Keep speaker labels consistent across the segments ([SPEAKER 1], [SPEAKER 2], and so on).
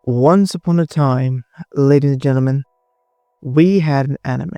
[SPEAKER 1] Once upon a time, ladies and gentlemen, we had an anime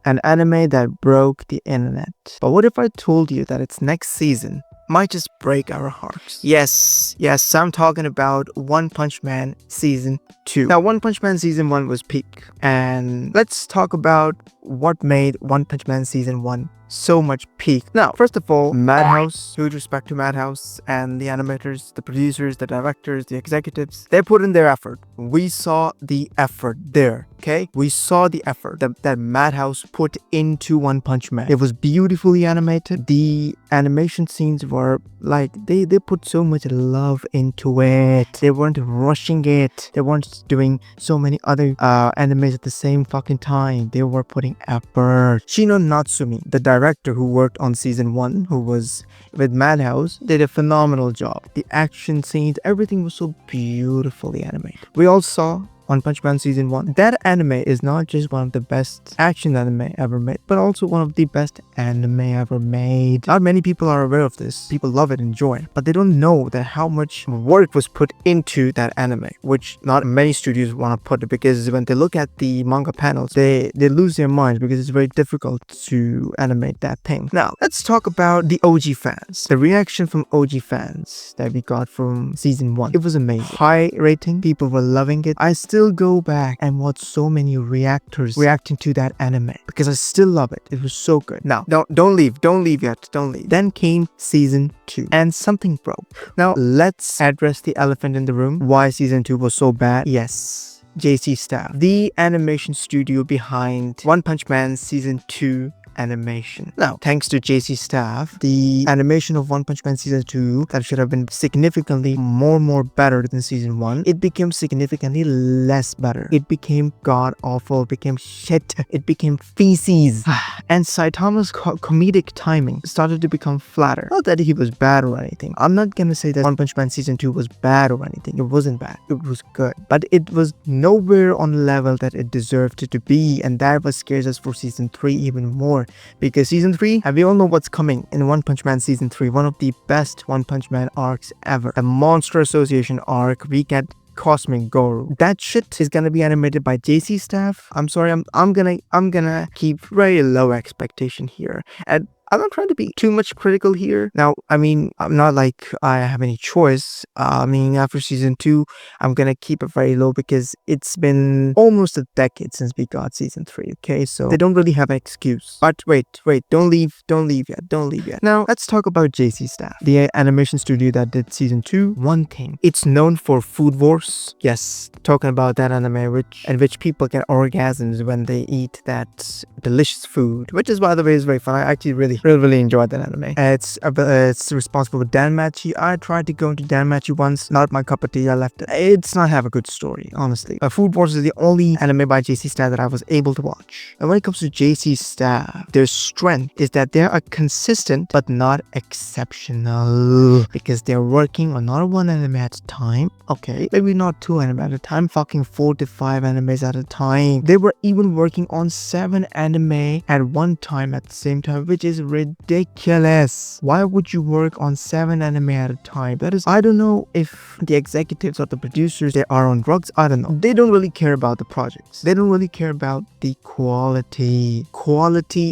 [SPEAKER 1] that broke the internet. But what if I told you that its next season might just break our hearts? Yes, I'm talking about One Punch Man Season 2. Now, One Punch Man Season 1 was peak, and let's talk about what made One Punch Man Season 1 so much peak. Now, first of all, Madhouse, huge respect to Madhouse and the animators, the producers, the directors, the executives. They put in their effort. We saw the effort there, okay? We saw the effort that Madhouse put into One Punch Man. It was beautifully animated. The animation scenes were like, they put so much love into it. They weren't rushing it. They weren't doing so many other animes at the same fucking time. They were putting effort. Shino Natsumi, the director who worked on season 1, who was with Madhouse, did a phenomenal job. The action scenes, everything was so beautifully animated. We all saw One Punch Man Season 1. That anime is not just one of the best action anime ever made, but also one of the best anime ever made. Not many people are aware of this. People love it, enjoy it, but they don't know that how much work was put into that anime, which not many studios want to put it, because when they look at the manga panels, they lose their minds because it's very difficult to animate that thing. Now, let's talk about the OG fans. The reaction from OG fans that we got from Season 1. It was amazing. High rating. People were loving it. I still go back and watch so many reactors reacting to that anime because I still love it. It was so good. Now, don't leave yet. Don't leave. Then came Season 2 and something broke. Now, let's address the elephant in the room. Why Season 2 was so bad? Yes, JC Staff, the animation studio behind One Punch Man Season 2 animation. Now, thanks to JC Staff, the animation of One Punch Man Season 2 that should have been significantly more better than Season 1, it became significantly less better. It became god awful, it became shit, it became feces. And Saitama's comedic timing started to become flatter. Not that he was bad or anything. I'm not gonna say that One Punch Man Season 2 was bad or anything. It wasn't bad. It was good. But it was nowhere on the level that it deserved it to be, and that was scares us for Season 3 even more. Because Season 3, we all know what's coming in One Punch Man Season 3, one of the best One Punch Man arcs ever. The Monster Association arc, we get Cosmic Garou. That shit is gonna be animated by JC Staff. I'm sorry, I'm gonna keep very low expectation here. And I'm not trying to be too much critical here. Now, I mean, I'm not like I have any choice. After Season 2, I'm gonna keep it very low because it's been almost a decade since we got Season 3, okay? So they don't really have an excuse. But wait, don't leave yet. Now, let's talk about JC Staff, the animation studio that did Season 2. One thing, it's known for Food Wars. Yes, talking about that anime which people get orgasms when they eat that delicious food, which is, by the way, is very fun. I actually really enjoyed that anime. It's responsible for Danmachi. I tried to go into Danmachi once, not my cup of tea. I left it. It's not have a good story, honestly. Food Wars is the only anime by JC Staff that I was able to watch. And when it comes to JC Staff, their strength is that they are consistent but not exceptional, because they're working on not one anime at a time. Okay, maybe not 2 anime at a time, fucking 4 to 5 animes at a time. They were even working on 7 anime at one time at the same time, which is ridiculous. Why would you work on 7 anime at a time? That is, I don't know if the executives or the producers, they are on drugs. I don't know. They don't really care about the projects. They don't really care about the quality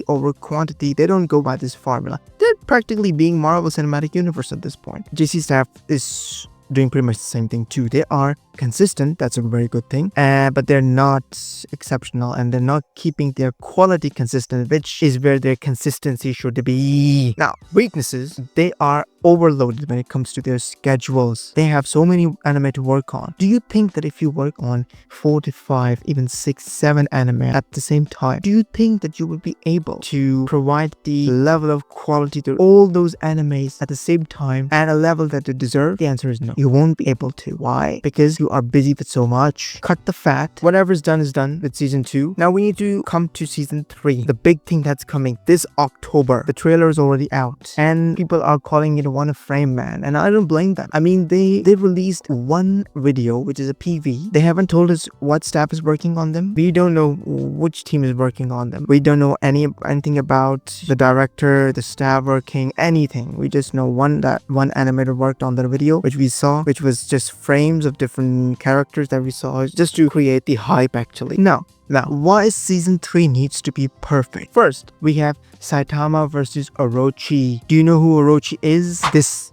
[SPEAKER 1] over quantity. They don't go by this formula. They're practically being Marvel Cinematic Universe at this point. JC Staff is doing pretty much the same thing too. They are consistent, that's a very good thing, but they're not exceptional, and they're not keeping their quality consistent, which is where their consistency should be. Now, weaknesses, they are overloaded when it comes to their schedules. They have so many anime to work on. Do you think that if you work on 4 to 5, even 6, 7 anime at the same time, do you think that you will be able to provide the level of quality to all those animes at the same time at a level that they deserve? The answer is no. You won't be able to. Why? Because you are busy with so much. Cut the fat. Whatever's done is done with Season 2. Now we need to come to Season 3. The big thing that's coming this October. The trailer is already out, and people are calling it One Frame Man, and I don't blame them. I mean, they released one video, which is a PV. They haven't told us what staff is working on them. We don't know which team is working on them. We don't know anything about the director, the staff working, anything. We just know one animator worked on the video, which we saw, which was just frames of different main characters that we saw, just to create the hype actually. Now, why season 3 needs to be perfect? First, we have Saitama versus Orochi. Do you know who Orochi is? This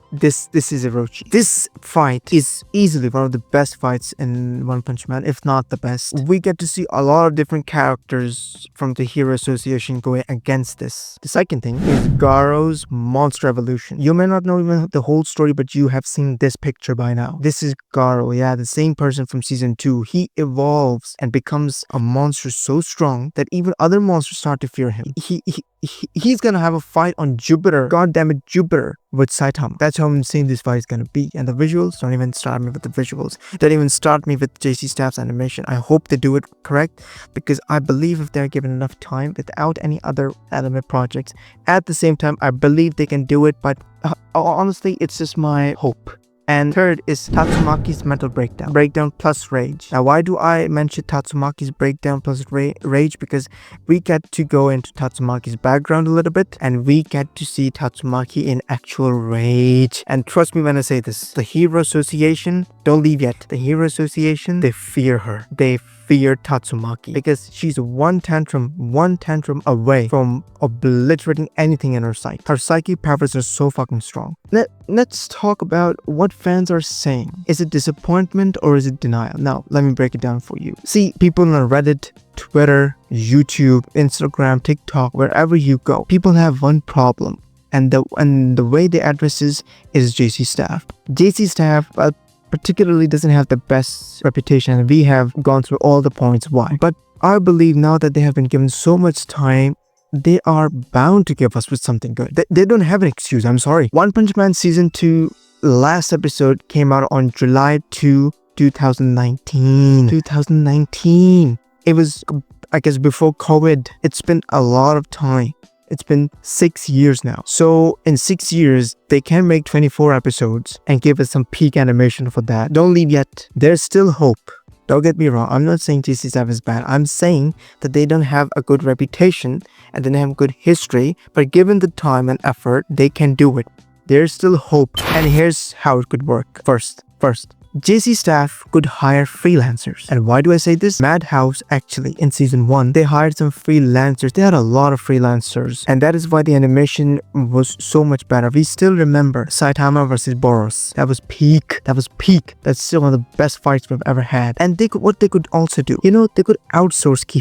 [SPEAKER 1] is Orochi. This fight is easily one of the best fights in One Punch Man, if not the best. We get to see a lot of different characters from the Hero Association going against this. The second thing is Garou's monster evolution. You may not know even the whole story, but you have seen this picture by now. This is Garou, yeah, the same person from season 2. He evolves and becomes a monster so strong that even other monsters start to fear him. He's gonna have a fight on Jupiter, goddammit Jupiter, with Saitama. That's how insane this fight is gonna be. And the visuals, don't even start me with the visuals. Don't even start me with JC Staff's animation. I hope they do it correct, because I believe if they're given enough time without any other anime projects, at the same time, I believe they can do it, but honestly, it's just my hope. And third is Tatsumaki's mental breakdown. Breakdown plus rage. Now, why do I mention Tatsumaki's breakdown plus rage? Because we get to go into Tatsumaki's background a little bit, and we get to see Tatsumaki in actual rage. And trust me when I say this, the Hero Association, don't leave yet. The Hero Association, they fear her. They fear Tatsumaki because she's one tantrum away from obliterating anything in her sight. Her psychic powers are so fucking strong. Let's talk about what fans are saying. Is it disappointment or is it denial? Now, let me break it down for you. See, people on Reddit, Twitter, YouTube, Instagram, TikTok, wherever you go, people have one problem. And the way they address this is JC Staff. JC Staff, particularly doesn't have the best reputation, and we have gone through all the points why. But I believe now that they have been given so much time, they are bound to give us with something good. They don't have an excuse, I'm sorry. One Punch Man Season 2 last episode came out on July 2, 2019. 2019. It was, I guess, before COVID. It's been a lot of time. It's been 6 years now. So in 6 years, they can make 24 episodes and give us some peak animation for that. Don't leave yet. There's still hope. Don't get me wrong. I'm not saying TC7 is bad. I'm saying that they don't have a good reputation and they don't have a good history. But given the time and effort, they can do it. There's still hope. And here's how it could work. First, JC Staff could hire freelancers. And why do I say this? Madhouse, actually, in season 1, they hired some freelancers. They had a lot of freelancers. And that is why the animation was so much better. We still remember Saitama versus Boros. That was peak. That's still one of the best fights we've ever had. And what they could also do, they could outsource key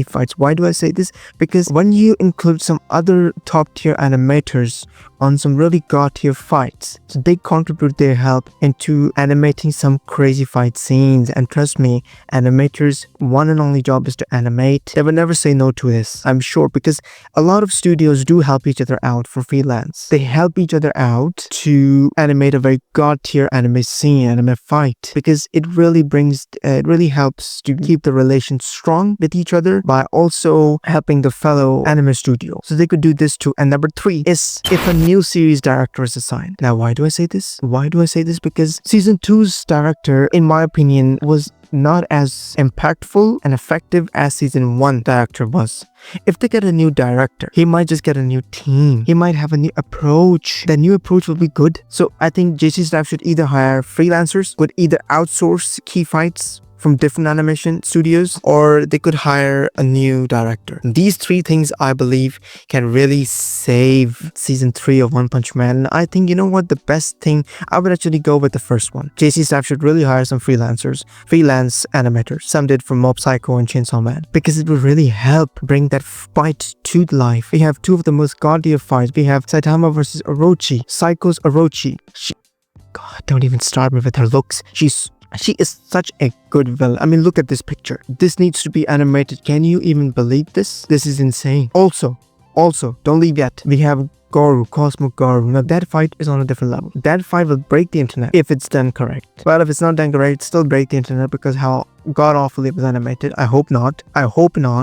[SPEAKER 1] fights. Why do I say this? Because when you include some other top tier animators on some really god tier fights, so they contribute their help into animating some crazy fight scenes. And trust me, animators' one and only job is to animate. They will never say no to this, I'm sure, because a lot of studios do help each other out for freelance. They help each other out to animate a very god tier anime scene, anime fight, because it really helps to keep the relation strong with each other by also helping the fellow anime studio. So they could do this too. And number 3 is if a new series director is assigned. Now, why do I say this? Because season 2's director, in my opinion, was not as impactful and effective as season 1 director was. If they get a new director, he might just get a new team. He might have a new approach. The new approach will be good. So I think JC Staff should either hire freelancers, could either outsource key fights from different animation studios, or they could hire a new director. These 3 things, I believe, can really save season 3 of One Punch Man. I think, the best thing, I would actually go with the first one. JC Staff should really hire some freelance animators. Some did from Mob Psycho and Chainsaw Man, because it would really help bring that fight to life. We have 2 of the most godly fights. We have Saitama versus Orochi. Psycho's Orochi. God, don't even start me with her looks. She is such a good villain. I mean, look at this picture. This needs to be animated. Can you even believe this? This is insane. Also, don't leave yet. We have Garou, Cosmo Garou. Now that fight is on a different level. That fight will break the internet if it's done correct. Well, if it's not done correct, still break the internet because how god awfully it was animated. I hope not,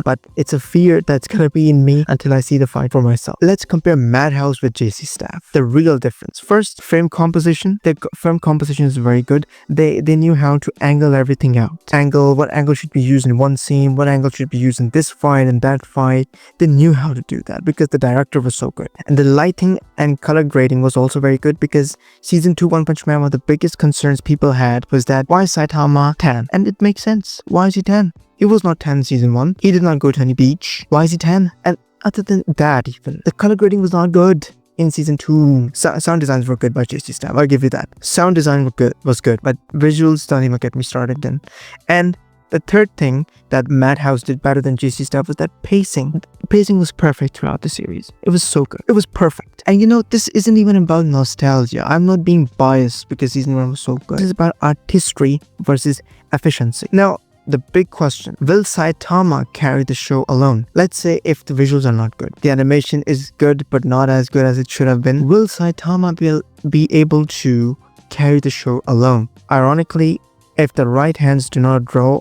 [SPEAKER 1] but it's a fear that's gonna be in me until I see the fight for myself. Let's compare Madhouse with JC Staff. The real difference. First, frame composition. The frame composition is very good. They knew how to angle everything out. What angle should be used in one scene, what angle should be used in this fight and that fight. They knew how to do that because the director was so good. And the lighting and color grading was also very good, because season 2 One Punch Man, one of the biggest concerns people had was that why is Saitama tan? And it makes sense. Why is he tan? He was not tan in season 1. He did not go to any beach. Why is he tan? And other than that, even the color grading was not good in season 2. Sound designs were good by JC Staff. I'll give you that. Sound design was good, but visuals, don't even get me started then. And the third thing that Madhouse did better than JC Staff was that pacing. The pacing was perfect throughout the series. It was so good. It was perfect. And you know, this isn't even about nostalgia. I'm not being biased because season 1 was so good. This is about artistry versus efficiency. Now, the big question, will Saitama carry the show alone? Let's say if the visuals are not good, the animation is good but not as good as it should have been, will Saitama be able to carry the show alone? Ironically, if the right hands do not draw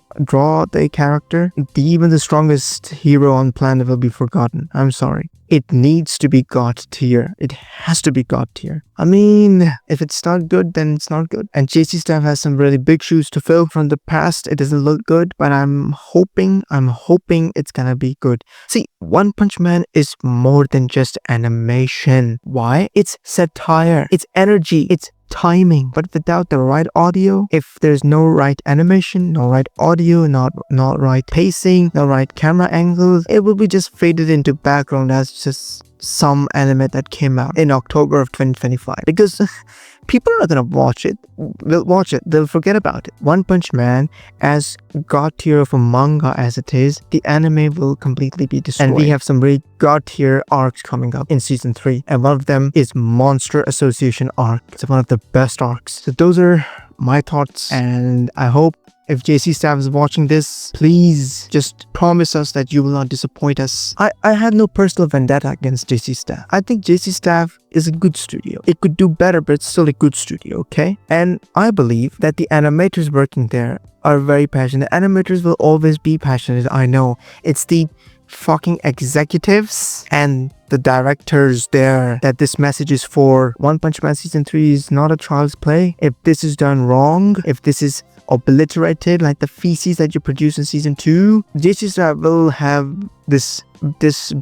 [SPEAKER 1] the character, even the strongest hero on planet will be forgotten. I'm sorry. It needs to be god tier. It has to be god tier. I mean, if it's not good, then it's not good. And JC Staff has some really big shoes to fill. From the past, it doesn't look good, but I'm hoping it's gonna be good. See, One Punch Man is more than just animation. Why? It's satire, it's energy, it's timing. But without the right audio, if there's no right animation, no right audio, not right pacing, no right camera angles, it will be just faded into background as just some anime that came out in October of 2025. Because people are not gonna watch it. They'll watch it, they'll forget about it. One Punch Man, as god tier of a manga as it is, the anime will completely be destroyed. And we have some really god tier arcs coming up in season 3, and one of them is Monster Association arc. It's one of the best arcs. So those are my thoughts, and I hope if JC Staff is watching this, please just promise us that you will not disappoint us. I had no personal vendetta against JC Staff. I think JC Staff is a good studio. It could do better, but it's still a good studio, okay? And I believe that the animators working there are very passionate. Animators will always be passionate, I know. It's the fucking executives and the directors there that this message is for. One Punch Man season 3 is not a child's play. If this is done wrong, if this is obliterated like the feces that you produce in season 2, JC Staff will have this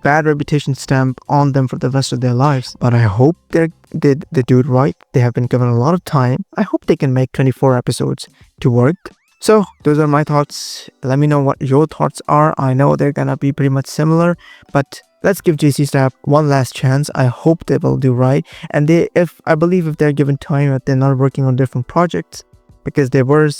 [SPEAKER 1] bad reputation stamp on them for the rest of their lives. But I hope they do it right. They have been given a lot of time. I hope they can make 24 episodes to work. So those are my thoughts. Let me know what your thoughts are. I know they're gonna be pretty much similar, but let's give JC Staff one last chance. I hope they will do right. And I believe if they're given time, that they're not working on different projects, because they were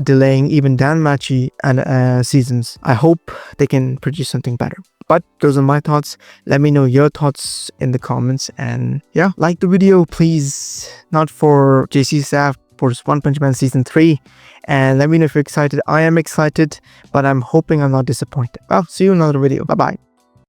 [SPEAKER 1] delaying even Danmachi and seasons. I hope they can produce something better. But those are my thoughts. Let me know your thoughts in the comments, and yeah, like the video please, not for JC Staff, for One Punch Man season 3, and let me know if you're excited. I am excited, but I'm hoping I'm not disappointed. Well, see you in another video. Bye bye.